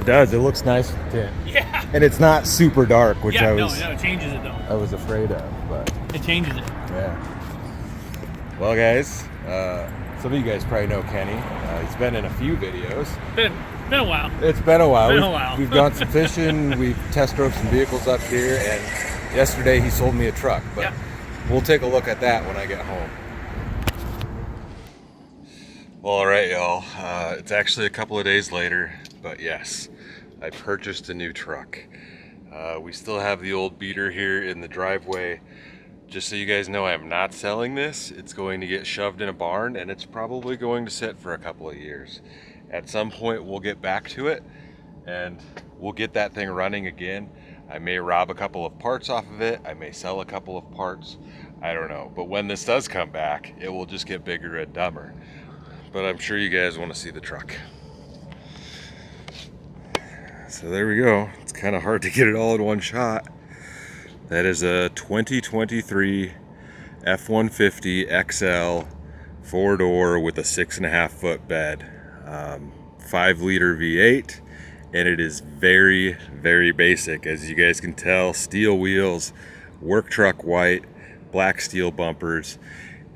It does. It looks nice with tint. Yeah. And it's not super dark, which Yeah, I was no, it changes it though. I was afraid of, but It changes it. yeah. Well, guys, some of you guys probably know Kenny. He's been in a few videos. Been a while. It's been a while. Been a while. We've gone some fishing. We've test drove some vehicles up here, and yesterday he sold me a truck. But yeah. We'll take a look at that when I get home. Well, all right, y'all. It's actually a couple of days later, but yes, I purchased a new truck. We still have the old beater here in the driveway. Just so you guys know, I'm not selling this. It's going to get shoved in a barn, and it's probably going to sit for a couple of years. At some point, we'll get back to it, and we'll get that thing running again. I may rob a couple of parts off of it. I may sell a couple of parts. I don't know. But when this does come back, it will just get bigger and dumber. But I'm sure you guys want to see the truck. So there we go. It's kind of hard to get it all in one shot. That is a 2023 F-150 XL 4-door with a 6.5 foot bed, 5-liter V8, and it is very, very basic. As you guys can tell, steel wheels, work truck white, black steel bumpers,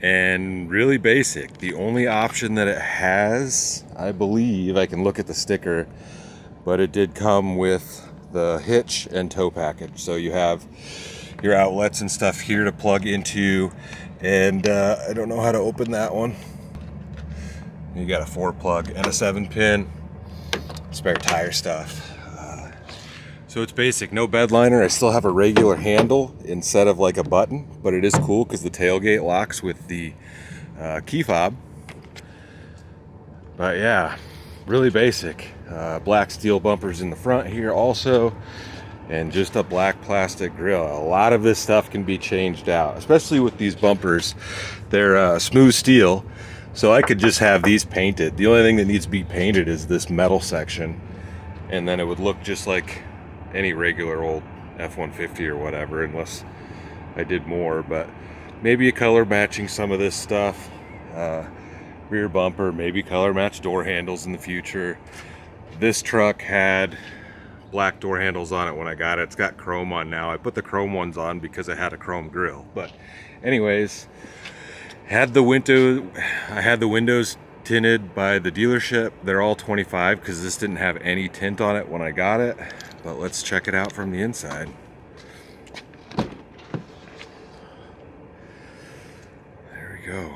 and really basic. The only option that it has, I believe, I can look at the sticker, but it did come with the hitch and tow package. So you have your outlets and stuff here to plug into, and I don't know how to open that one. You got a 4-plug and a 7-pin, spare tire stuff. So it's basic, no bed liner. I still have a regular handle instead of like a button, but it is cool because the tailgate locks with the key fob. But yeah, really basic. Black steel bumpers in the front here also, and just a black plastic grill. A lot of this stuff can be changed out, especially with these bumpers. They're smooth steel, so I could just have these painted. The only thing that needs to be painted is this metal section, and then it would look just like any regular old F-150 or whatever, unless I did more. But maybe a color matching some of this stuff. Rear bumper, maybe color match door handles in the future. This truck had black door handles on it when I got it. It's got chrome on now. I put the chrome ones on because I had a chrome grill. But anyways, I had the windows tinted by the dealership. They're all 25 because this didn't have any tint on it when I got it. But let's check it out from the inside. There we go.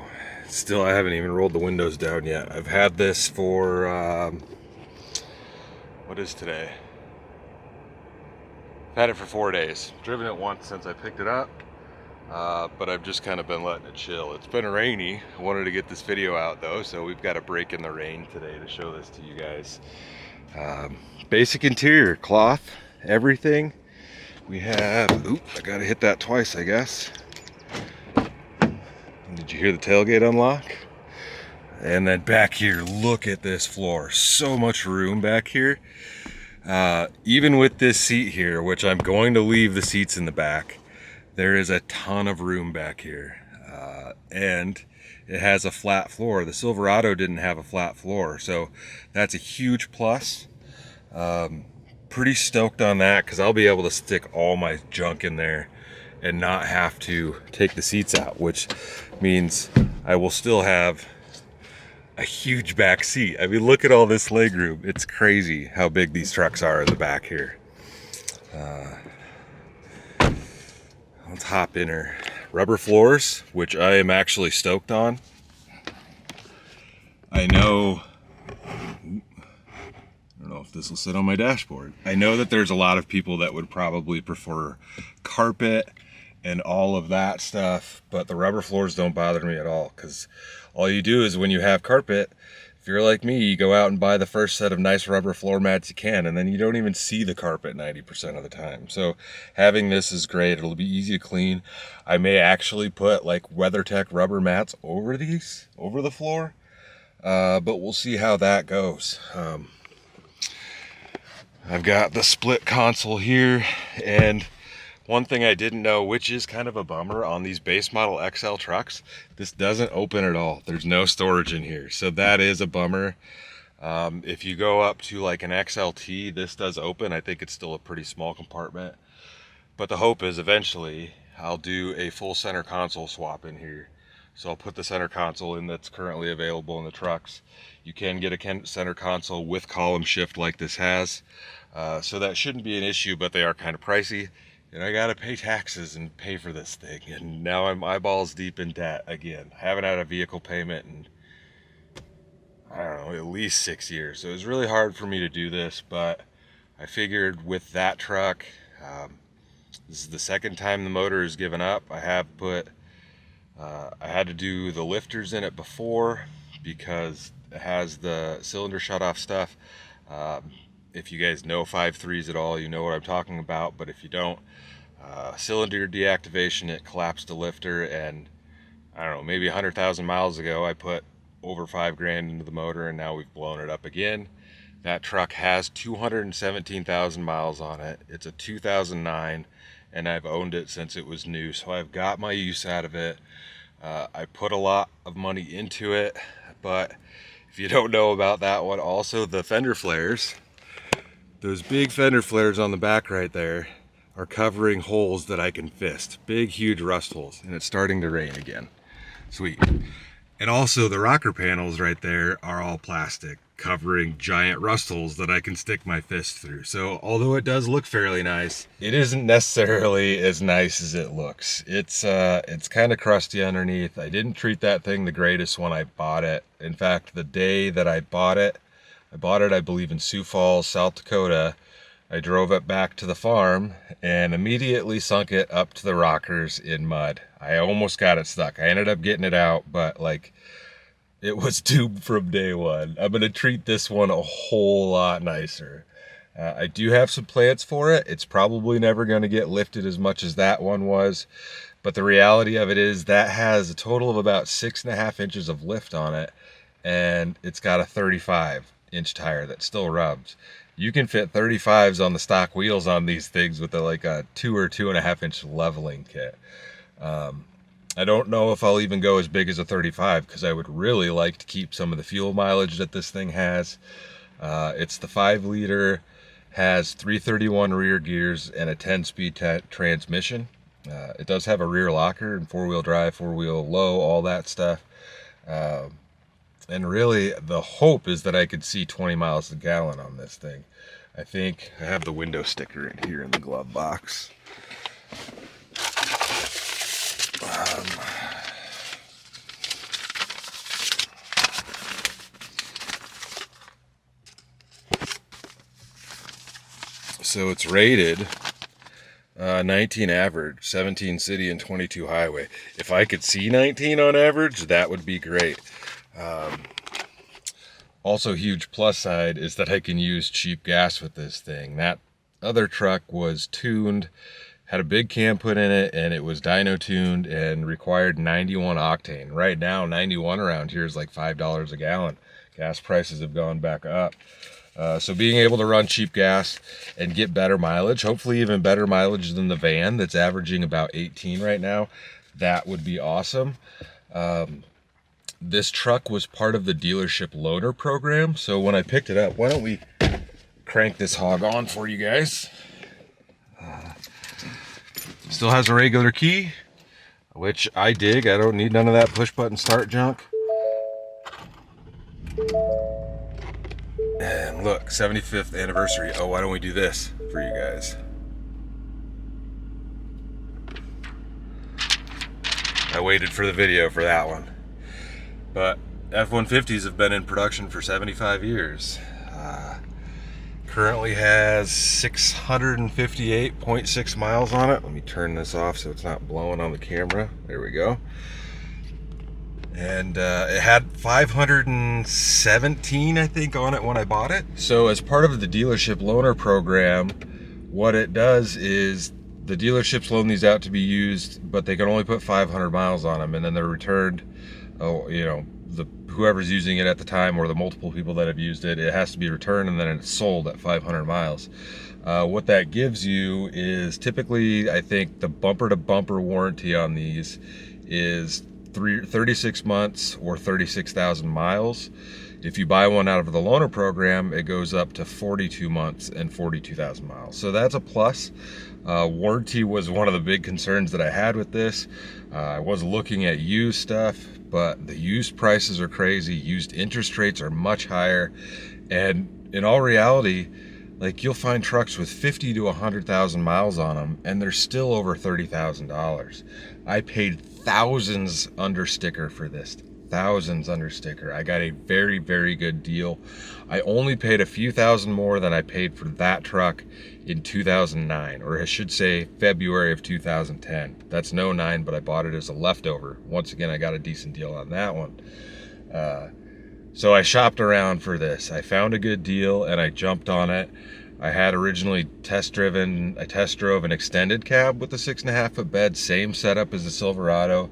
Still, I haven't even rolled the windows down yet. I've had this for, what is today? I've had it for 4 days. Driven it once since I picked it up, but I've just kind of been letting it chill. It's been rainy. I wanted to get this video out though, so we've got a break in the rain today to show this to you guys. Basic interior, cloth, everything. We have, I gotta hit that twice, I guess. Did you hear the tailgate unlock? And then back here, look at this floor. So much room back here. Even with this seat here, which I'm going to leave the seats in the back, there is a ton of room back here. And it has a flat floor. The Silverado didn't have a flat floor, so that's a huge plus. Pretty stoked on that because I'll be able to stick all my junk in there and not have to take the seats out, which means I will still have a huge back seat. I mean, look at all this legroom. It's crazy how big these trucks are in the back here. Let's hop in her. Rubber floors, which I am actually stoked on. I know, I don't know if this will sit on my dashboard. I know that there's a lot of people that would probably prefer carpet and all of that stuff, but the rubber floors don't bother me at all, because all you do is when you have carpet, if you're like me, you go out and buy the first set of nice rubber floor mats you can, and then you don't even see the carpet 90% of the time. So having this is great. It'll be easy to clean. I may actually put like WeatherTech rubber mats over these, over the floor, but we'll see how that goes. I've got the split console here, and one thing I didn't know, which is kind of a bummer on these base model XL trucks, this doesn't open at all. There's no storage in here, so that is a bummer. If you go up to like an XLT, this does open. I think it's still a pretty small compartment, but the hope is eventually I'll do a full center console swap in here. So I'll put the center console in that's currently available in the trucks. You can get a center console with column shift like this has. So that shouldn't be an issue, but they are kind of pricey. And I gotta pay taxes and pay for this thing. And now I'm eyeballs deep in debt again. I haven't had a vehicle payment in, I don't know, at least 6 years. So it was really hard for me to do this, but I figured with that truck, this is the second time the motor has given up. I had to do the lifters in it before because it has the cylinder shut off stuff. If you guys know 5.3s at all, you know what I'm talking about, but if you don't, cylinder deactivation, it collapsed the lifter, and I don't know, maybe 100,000 miles ago I put over $5,000 into the motor, and now we've blown it up again. That truck has 217,000 miles on it. It's a 2009, and I've owned it since it was new, so I've got my use out of it. I put a lot of money into it, but if you don't know about that one, also the fender flares, those big fender flares on the back right there are covering holes that I can fist. Big, huge rust holes, and it's starting to rain again. Sweet. And also the rocker panels right there are all plastic, covering giant rust holes that I can stick my fist through. So although it does look fairly nice, it isn't necessarily as nice as it looks. It's kind of crusty underneath. I didn't treat that thing the greatest when I bought it. In fact, the day that I bought it, I believe in Sioux Falls, South Dakota. I drove it back to the farm and immediately sunk it up to the rockers in mud. I almost got it stuck. I ended up getting it out, but like, it was doomed from day one. I'm gonna treat this one a whole lot nicer. I do have some plans for it. It's probably never gonna get lifted as much as that one was, but the reality of it is that has a total of about 6.5 inches of lift on it, and it's got a 35-inch tire that still rubs. You can fit 35s on the stock wheels on these things with like a 2 or 2.5 inch leveling kit. I don't know if I'll even go as big as a 35 because I would really like to keep some of the fuel mileage that this thing has. It's the 5-liter, has 331 rear gears and a 10-speed transmission. It does have a rear locker and 4-wheel drive, 4-wheel low, all that stuff. And really, the hope is that I could see 20 miles a gallon on this thing. I think I have the window sticker in here in the glove box. So it's rated 19 average, 17 city, and 22 highway. If I could see 19 on average, that would be great. Also, huge plus side is that I can use cheap gas with this thing. That other truck was tuned, had a big cam put in it, and it was dyno tuned and required 91 octane. Right now, 91 around here is like $5 a gallon. Gas prices have gone back up. So being able to run cheap gas and get better mileage, hopefully even better mileage than the van that's averaging about 18 right now, that would be awesome. This truck was part of the dealership loaner program, so when I picked it up, why don't we crank this hog on for you guys. Still has a regular key, which I dig. I don't need none of that push button start junk. And look, 75th anniversary. Oh, why don't we do this for you guys? I waited for the video for that one. But F-150s have been in production for 75 years. Currently has 658.6 miles on it. Let me turn this off so it's not blowing on the camera. There we go. And it had 517, I think, on it when I bought it. So as part of the dealership loaner program, what it does is the dealerships loan these out to be used, but they can only put 500 miles on them, and then they're returned. Oh, you know, whoever's using it at the time or the multiple people that have used it, it has to be returned and then it's sold at 500 miles. What that gives you is typically, I think the bumper to bumper warranty on these is 36 months or 36,000 miles. If you buy one out of the loaner program, it goes up to 42 months and 42,000 miles. So that's a plus. Warranty was one of the big concerns that I had with this. I was looking at used stuff, but the used prices are crazy. Used interest rates are much higher. And in all reality, like, you'll find trucks with 50 to 100,000 miles on them, and they're still over $30,000. I paid thousands under sticker for this. Thousands under sticker. I got a very, very good deal. I only paid a few thousand more than I paid for that truck in 2009, or I should say February of 2010. That's no 09, but I bought it as a leftover. Once again, I got a decent deal on that one. So I shopped around for this. I found a good deal and I jumped on it. I had originally test drove an extended cab with a 6.5 foot bed, same setup as the Silverado.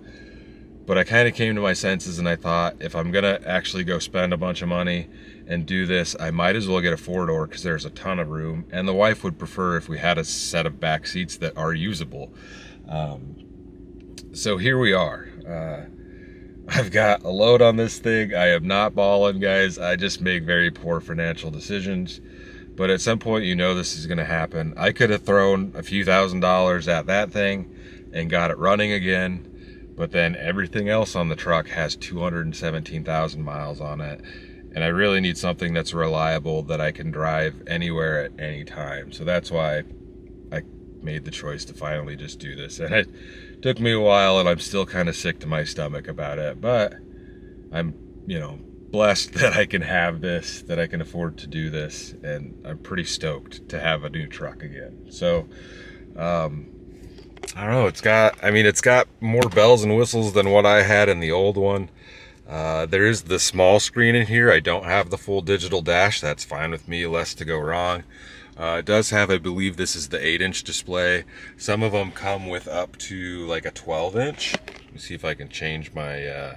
But I kind of came to my senses and I thought, if I'm gonna actually go spend a bunch of money and do this, I might as well get a 4-door because there's a ton of room. And the wife would prefer if we had a set of back seats that are usable. So here we are. I've got a load on this thing. I am not balling, guys. I just make very poor financial decisions. But at some point, you know this is gonna happen. I could have thrown a few $1,000s at that thing and got it running again. But then everything else on the truck has 217,000 miles on it. And I really need something that's reliable that I can drive anywhere at any time. So that's why I made the choice to finally just do this. And it took me a while and I'm still kind of sick to my stomach about it. But I'm, blessed that I can have this, that I can afford to do this. And I'm pretty stoked to have a new truck again. So, I don't know, it's got more bells and whistles than what I had in the old one. There is the small screen in here. I don't have the full digital dash. That's fine with me, less to go wrong. It does have, I believe this is the 8-inch display. Some of them come with up to like a 12-inch. Let me see if I can change my,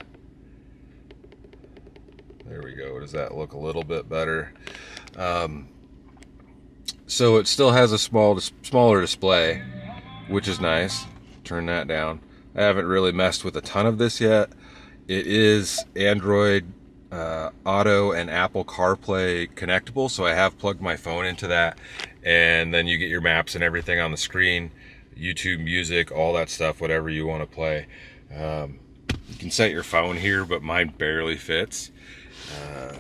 there we go. Does that look a little bit better? So it still has a smaller display, which is nice. Turn that down. I haven't really messed with a ton of this yet. It is Android Auto and Apple CarPlay connectable, so I have plugged my phone into that, and then you get your maps and everything on the screen, YouTube music, all that stuff, whatever you want to play. You can set your phone here, but mine barely fits.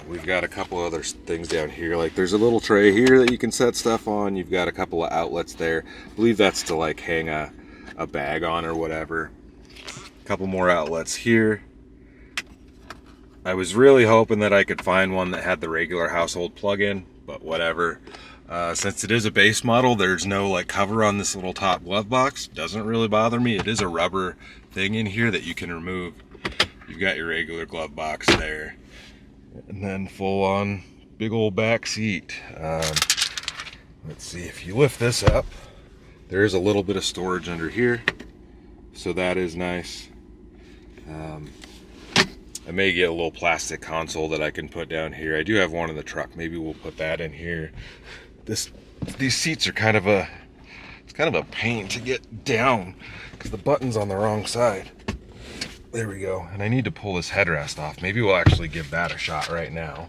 We've got a couple other things down here, like there's a little tray here that you can set stuff on. You've got a couple of outlets there. I believe that's to like hang a bag on or whatever. A couple more outlets here. I was really hoping that I could find one that had the regular household plug-in, but whatever. Since it is a base model, there's no like cover on this little top glove box. Doesn't really bother me. It is a rubber thing in here that you can remove. You've got your regular glove box there. And then full on big old back seat. Let's see, if you lift this up, there is a little bit of storage under here, so that is nice. I may get a little plastic console that I can put down here. I do have one in the truck. Maybe we'll put that in here. These seats are kind of a pain to get down because the button's on the wrong side. There we go. And I need to pull this headrest off. Maybe we'll actually give that a shot right now.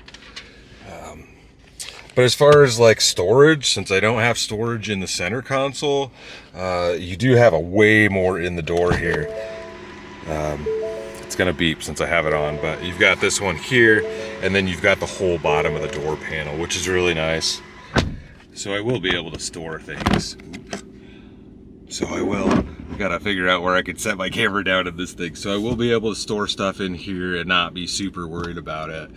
But as far as like storage, since I don't have storage in the center console, you do have a way more in the door here. It's gonna beep since I have it on, but you've got this one here, and then you've got the whole bottom of the door panel, which is really nice. So I will be able to store things. So I will. Gotta figure out where I could set my camera down in this thing. So I will be able to store stuff in here and not be super worried about it.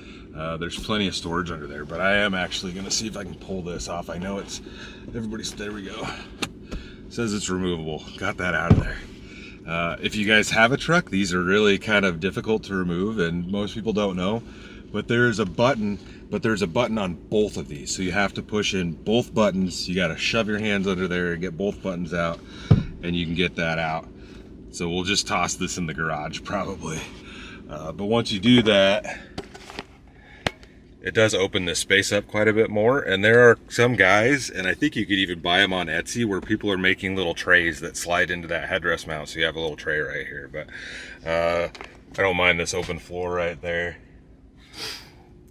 There's plenty of storage under there, but I am actually gonna see if I can pull this off. I know there we go. It says it's removable. Got that out of there. If you guys have a truck, these are really kind of difficult to remove, and most people don't know, but there's a button on both of these. So you have to push in both buttons. You gotta shove your hands under there and get both buttons out, and you can get that out. So we'll just toss this in the garage probably. But once you do that, it does open this space up quite a bit more. And there are some guys, and I think you could even buy them on Etsy, where people are making little trays that slide into that headrest mount. So you have a little tray right here. But I don't mind this open floor right there.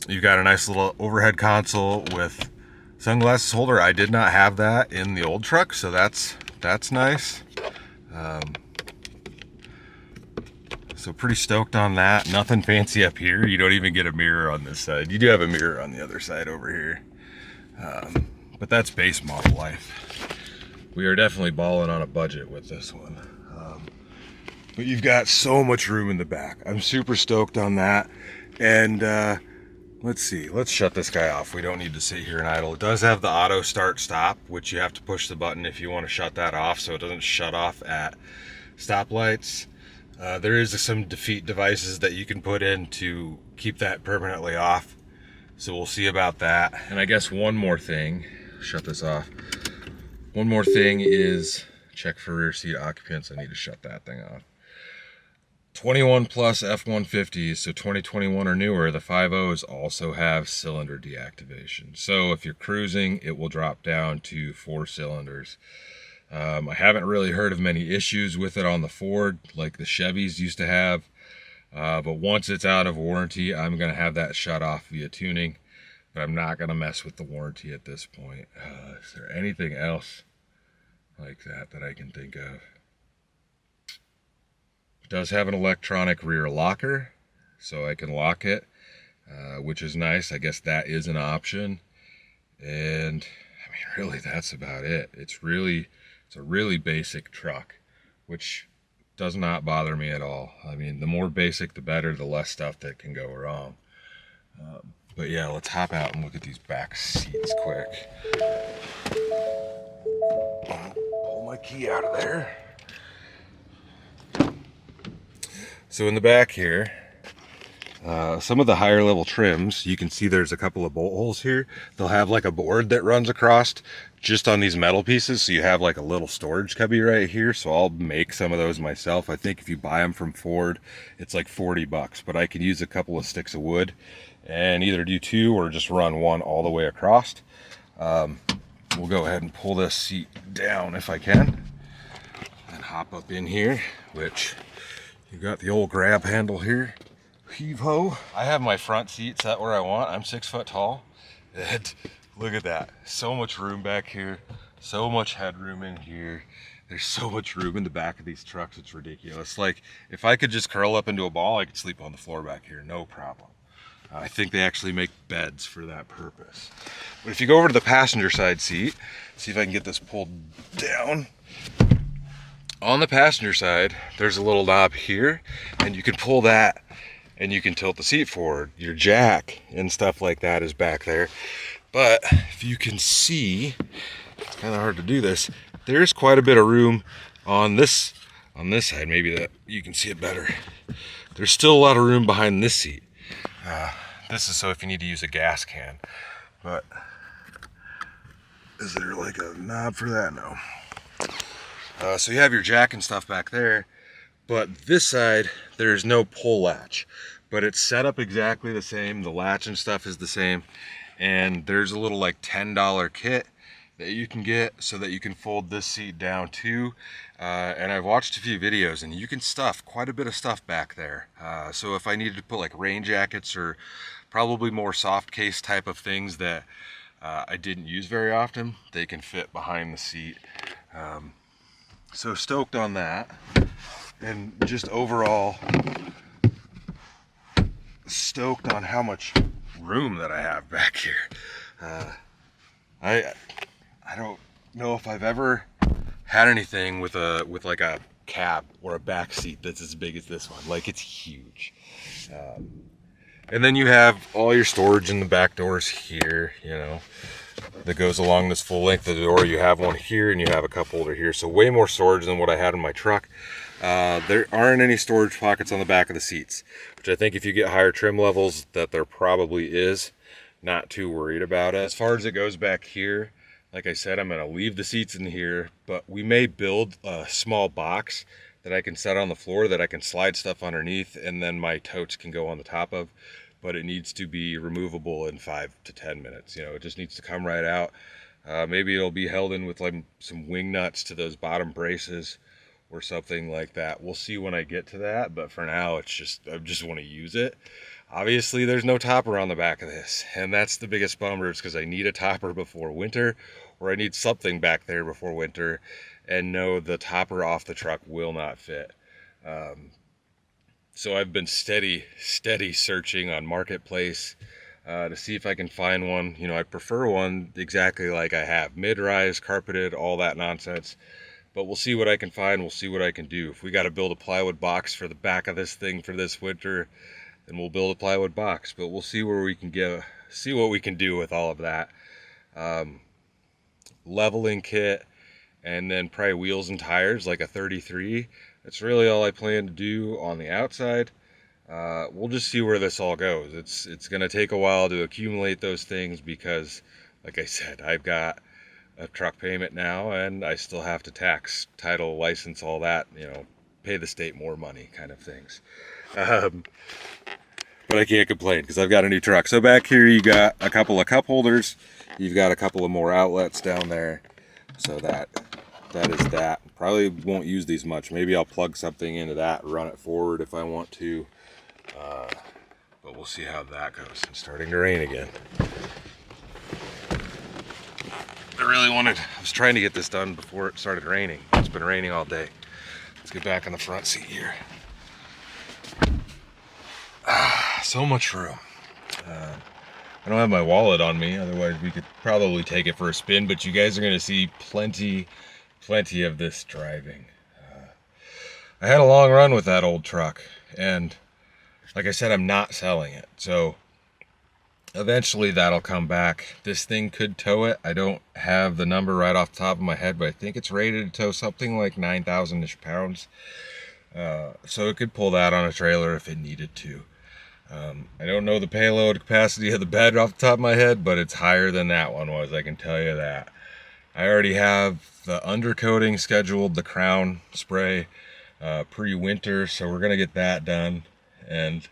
You've got a nice little overhead console with sunglasses holder. I did not have that in the old truck, so that's nice. So pretty stoked on that. Nothing fancy up here. You don't even get a mirror on this side. You do have a mirror on the other side over here. But that's base model life. We are definitely balling on a budget with this one. But you've got so much room in the back. I'm super stoked on that. And let's see, let's shut this guy off. We don't need to sit here and idle. It does have the auto start stop, which you have to push the button if you want to shut that off so it doesn't shut off at stoplights. There is some defeat devices that you can put in to keep that permanently off. So we'll see about that. And I guess one more thing, shut this off. One more thing is check for rear seat occupants. I need to shut that thing off. 21 plus F-150s, so 2021 or newer, the 5.0s also have cylinder deactivation. So if you're cruising, it will drop down to 4 cylinders. I haven't really heard of many issues with it on the Ford like the Chevys used to have. But once it's out of warranty, I'm going to have that shut off via tuning. But I'm not going to mess with the warranty at this point. Is there anything else like that I can think of? It does have an electronic rear locker, so I can lock it, which is nice. I guess that is an option. And I mean, really, that's about it. It's a really basic truck, which does not bother me at all. I mean, the more basic, the better, the less stuff that can go wrong. But yeah, let's hop out and look at these back seats quick. Pull my key out of there. So in the back here, some of the higher level trims, you can see there's a couple of bolt holes here. They'll have like a board that runs across just on these metal pieces. So you have like a little storage cubby right here. So I'll make some of those myself. I think if you buy them from Ford, it's like 40 bucks, but I can use a couple of sticks of wood and either do 2 or just run 1 all the way across. We'll go ahead and pull this seat down if I can and hop up in here, which you got the old grab handle here. Heave ho. I have my front seat set where I want. I'm 6 foot tall. And look at that. So much room back here. So much headroom in here. There's so much room in the back of these trucks. It's ridiculous. Like, if I could just curl up into a ball, I could sleep on the floor back here. No problem. I think they actually make beds for that purpose. But if you go over to the passenger side seat, see if I can get this pulled down. On the passenger side, there's a little knob here, and you can pull that and you can tilt the seat forward. Your jack and stuff like that is back there. But if you can see, it's kind of hard to do this, there's quite a bit of room on this side. Maybe that you can see it better. There's still a lot of room behind this seat. This is so if you need to use a gas can. But is there like a knob for that? No. So you have your jack and stuff back there, but this side, there's no pull latch, but it's set up exactly the same. The latch and stuff is the same. And there's a little like $10 kit that you can get so that you can fold this seat down too. And I've watched a few videos and you can stuff quite a bit of stuff back there. So if I needed to put like rain jackets or probably more soft case type of things that I didn't use very often, they can fit behind the seat. So stoked on that, and just overall stoked on how much room that I have back here. I don't know if I've ever had anything with like a cab or a back seat that's as big as this one. Like, it's huge. And then you have all your storage in the back doors here, you know, that goes along this full length of the door. You have one here and you have a cup holder here. So way more storage than what I had in my truck. There aren't any storage pockets on the back of the seats, which I think if you get higher trim levels that there probably is. Not too worried about it. As far as it goes back here, like I said, I'm going to leave the seats in here, but we may build a small box that I can set on the floor that I can slide stuff underneath, and then my totes can go on the top of. But it needs to be removable in 5 to 10 minutes. You know, it just needs to come right out. Maybe it'll be held in with like some wing nuts to those bottom braces, or something like that. We'll see when I get to that, but for now it's just, I just want to use it. Obviously there's no topper on the back of this, and that's the biggest bummer, is because I need a topper before winter, or I need something back there before winter, and no, the topper off the truck will not fit. So I've been steady searching on Marketplace to see if I can find one. You know, I prefer one exactly like I have, mid-rise, carpeted, all that nonsense. But we'll see what I can find. We'll see what I can do. If we got to build a plywood box for the back of this thing for this winter, then we'll build a plywood box. But we'll see where we can get, see what we can do with all of that. Leveling kit, and then probably wheels and tires, like a 33. That's really all I plan to do on the outside. We'll just see where this all goes. It's going to take a while to accumulate those things because, like I said, I've got a truck payment now, and I still have to tax, title, license, all that, you know, pay the state more money kind of things. But I can't complain because I've got a new truck. So back here you got a couple of cup holders. You've got a couple of more outlets down there. So that is that. Probably won't use these much. Maybe I'll plug something into that, run it forward if I want to. But we'll see how that goes. It's starting to rain again. I was trying to get this done before it started raining. It's been raining all day. Let's get back in the front seat here. So much room. I don't have my wallet on me, otherwise we could probably take it for a spin, but you guys are going to see plenty of this driving. I had a long run with that old truck, and like I said, I'm not selling it, so eventually that'll come back. This thing could tow it. I don't have the number right off the top of my head, but I think it's rated to tow something like 9,000-ish pounds. So it could pull that on a trailer if it needed to. I don't know the payload capacity of the bed off the top of my head, but it's higher than that one was, I can tell you that. I already have the undercoating scheduled, the crown spray, pre-winter, so we're gonna get that done. And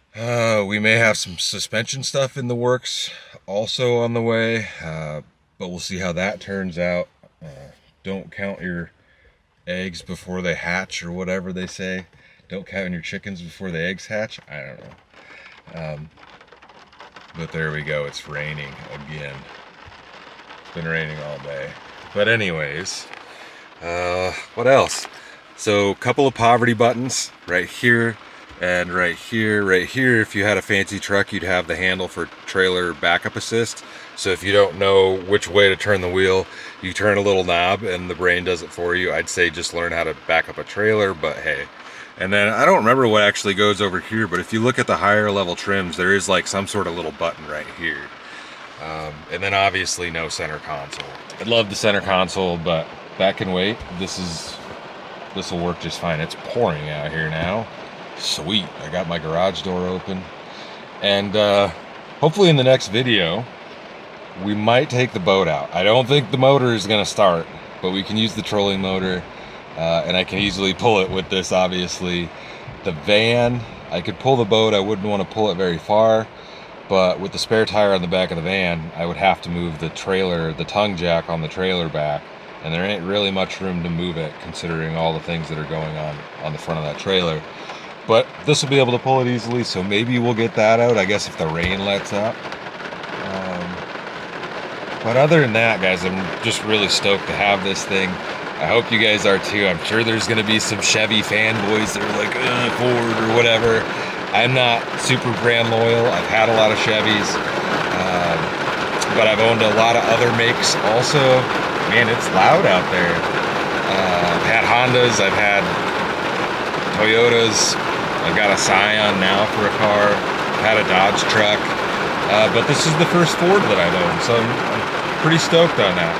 we may have some suspension stuff in the works also on the way, but we'll see how that turns out. Don't count your eggs before they hatch, or whatever they say. Don't count your chickens before the eggs hatch. I don't know. But there we go, it's raining again. It's been raining all day. But anyways, what else? So a couple of poverty buttons right here and right here. Right here, if you had a fancy truck, you'd have the handle for trailer backup assist. So if you don't know which way to turn the wheel, you turn a little knob and the brain does it for you. I'd say just learn how to back up a trailer, but hey. And then I don't remember what actually goes over here, but if you look at the higher level trims, there is like some sort of little button right here. And then obviously no center console. I'd love the center console, but that can wait. This will work just fine. It's pouring out here now. Sweet. I got my garage door open. And hopefully in the next video, we might take the boat out. I don't think the motor is going to start, but we can use the trolling motor. And I can easily pull it with this, obviously. The van, I could pull the boat. I wouldn't want to pull it very far, but with the spare tire on the back of the van, I would have to move the trailer, the tongue jack on the trailer back, and there ain't really much room to move it considering all the things that are going on the front of that trailer. But this will be able to pull it easily, so maybe we'll get that out, I guess, if the rain lets up. But other than that, guys, I'm just really stoked to have this thing. I hope you guys are too. I'm sure there's going to be some Chevy fanboys that are like, Ford or whatever. I'm not super brand loyal. I've had a lot of Chevys, but I've owned a lot of other makes also. Man, it's loud out there. I've had Hondas, I've had Toyotas, I've got a Scion now for a car, I've had a Dodge truck, but this is the first Ford that I've owned, so I'm pretty stoked on that.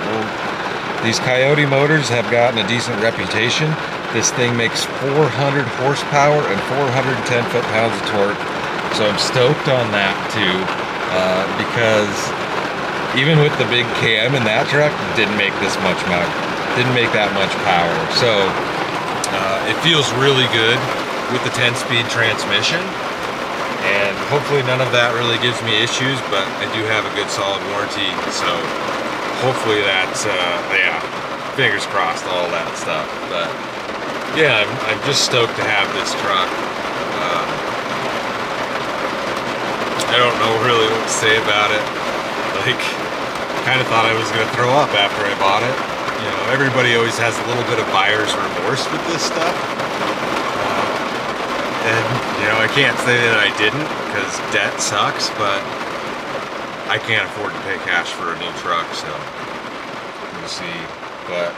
These Coyote motors have gotten a decent reputation. This thing makes 400 horsepower and 410 foot-pounds of torque. So I'm stoked on that too, because even with the big KM in that truck, didn't make that much power. So it feels really good with the 10-speed transmission. And hopefully none of that really gives me issues, but I do have a good solid warranty, so hopefully that's, yeah, fingers crossed, all that stuff. But Yeah, I'm just stoked to have this truck. I don't know really what to say about it. Like, kind of thought I was gonna throw up after I bought it. You know, everybody always has a little bit of buyer's remorse with this stuff. And, you know, I can't say that I didn't, because debt sucks, but I can't afford to pay cash for a new truck, so we'll see. But,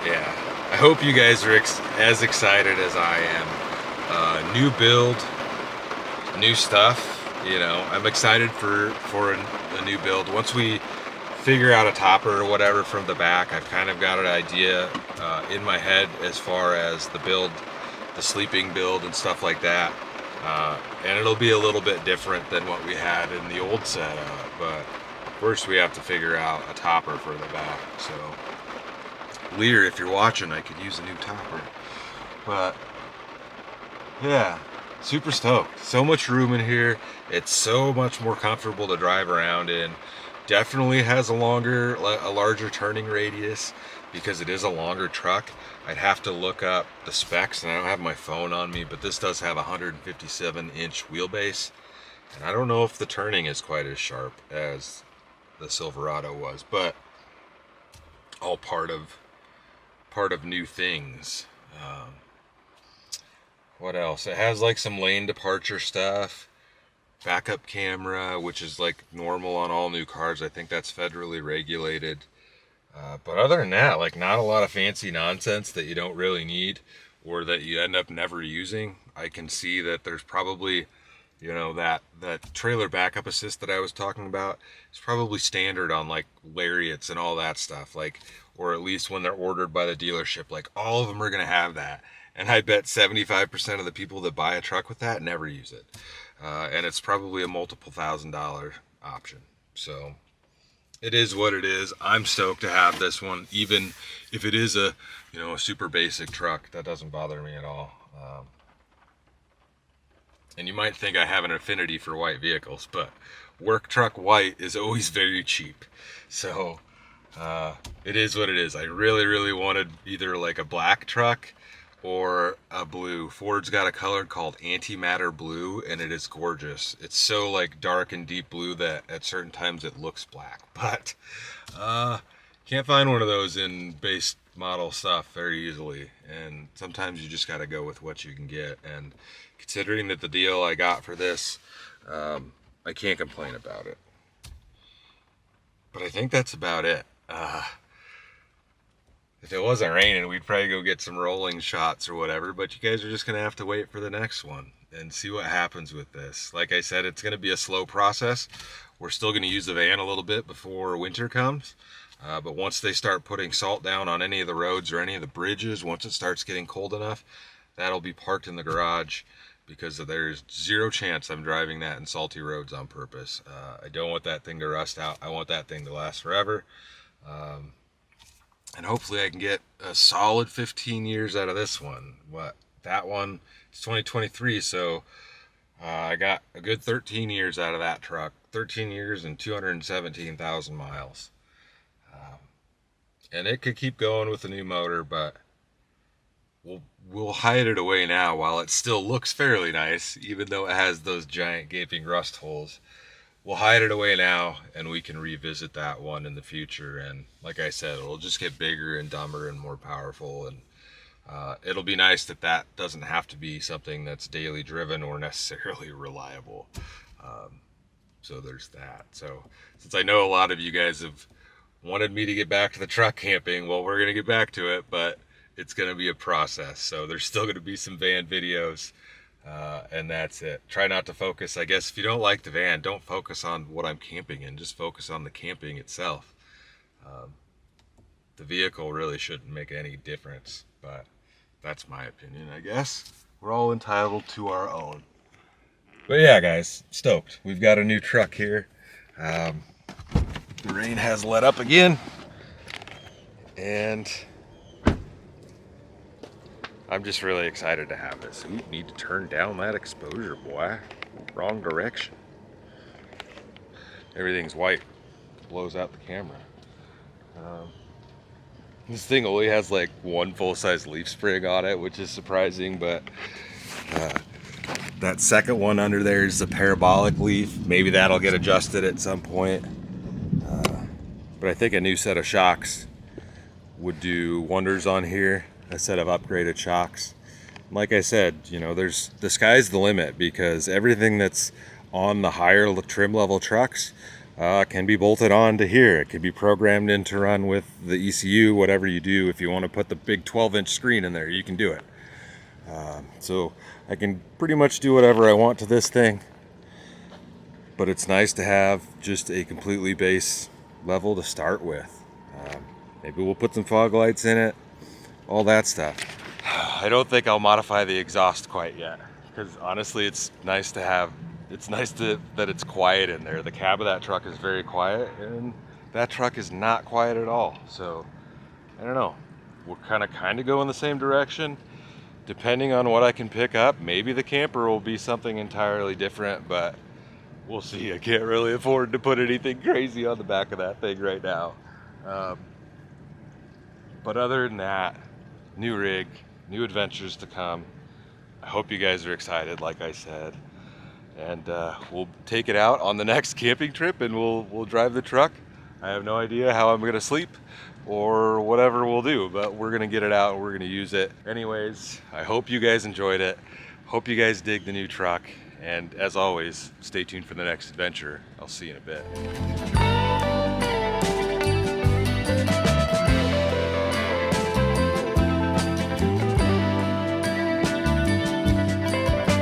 yeah, I hope you guys are as excited as I am. New build, new stuff, you know, I'm excited for a new build. Once we figure out a topper or whatever from the back, I've kind of got an idea in my head as far as the build, the sleeping build and stuff like that. And it'll be a little bit different than what we had in the old setup, but first we have to figure out a topper for the back. So Lear, if you're watching, I could use a new topper. But yeah, super stoked. So much room in here. It's so much more comfortable to drive around in. Definitely has a larger turning radius because it is a longer truck. I'd have to look up the specs, and I don't have my phone on me, but this does have a 157-inch wheelbase, and I don't know if the turning is quite as sharp as the Silverado was, but all part of new things. What else? It has like some lane departure stuff, backup camera, which is like normal on all new cars. I think that's federally regulated. But other than that, like, not a lot of fancy nonsense that you don't really need or that you end up never using. I can see that there's probably, you know, that trailer backup assist that I was talking about is probably standard on like Lariats and all that stuff, like, or at least when they're ordered by the dealership, like all of them are going to have that. And I bet 75% of the people that buy a truck with that never use it. And it's probably a multiple $1,000 option. So it is what it is. I'm stoked to have this one, even if it is a, you know, a super basic truck. That doesn't bother me at all. And you might think I have an affinity for white vehicles, but work truck white is always very cheap. So it is what it is. I really, really wanted either like a black truck or a blue. Ford's got a color called antimatter blue, and it is gorgeous. It's so like dark and deep blue that at certain times it looks black, but can't find one of those in base model stuff very easily, and sometimes you just got to go with what you can get. And considering that the deal I got for this, I can't complain about it. But I think that's about it. If it wasn't raining, we'd probably go get some rolling shots or whatever, but you guys are just going to have to wait for the next one and see what happens with this. Like I said, it's going to be a slow process. We're still going to use the van a little bit before winter comes, but once they start putting salt down on any of the roads or any of the bridges, once it starts getting cold enough, that'll be parked in the garage, because there's zero chance I'm driving that in salty roads on purpose. I don't want that thing to rust out. I want that thing to last forever. And hopefully I can get a solid 15 years out of this one. That one, it's 2023, so I got a good 13 years out of that truck. 13 years and 217,000 miles. And it could keep going with the new motor, but we'll hide it away now while it still looks fairly nice, even though it has those giant gaping rust holes. We'll hide it away now, and we can revisit that one in the future. And like I said, it'll just get bigger and dumber and more powerful. And it'll be nice that doesn't have to be something that's daily driven or necessarily reliable. So there's that. So since I know a lot of you guys have wanted me to get back to the truck camping, well, we're going to get back to it, but it's going to be a process. So there's still going to be some van videos. And that's it. Try not to focus. I guess if you don't like the van, don't focus on what I'm camping in. Just focus on the camping itself. The vehicle really shouldn't make any difference, but that's my opinion, I guess. We're all entitled to our own. But yeah, guys, stoked. We've got a new truck here. The rain has let up again, and I'm just really excited to have this. You need to turn down that exposure, boy. Wrong direction. Everything's white. Blows out the camera. This thing only has like one full-size leaf spring on it, which is surprising, but that second one under there is a parabolic leaf. Maybe that'll get adjusted at some point. But I think a new set of shocks would do wonders on here, a set of upgraded shocks. Like I said, you know, the sky's the limit, because everything that's on the higher trim level trucks can be bolted on to here. It can be programmed in to run with the ECU, whatever you do. If you want to put the big 12-inch screen in there, you can do it. So I can pretty much do whatever I want to this thing, but it's nice to have just a completely base level to start with. Maybe we'll put some fog lights in it, all that stuff. I don't think I'll modify the exhaust quite yet, because honestly it's nice that it's quiet in there. The cab of that truck is very quiet, and that truck is not quiet at all. So I don't know, we'll kind of go in the same direction. Depending on what I can pick up, maybe the camper will be something entirely different, but we'll see. I can't really afford to put anything crazy on the back of that thing right now. But other than that, new rig, new adventures to come. I hope you guys are excited, like I said. And we'll take it out on the next camping trip, and we'll drive the truck. I have no idea how I'm gonna sleep or whatever we'll do, but we're gonna get it out and we're gonna use it. Anyways, I hope you guys enjoyed it. Hope you guys dig the new truck. And as always, stay tuned for the next adventure. I'll see you in a bit.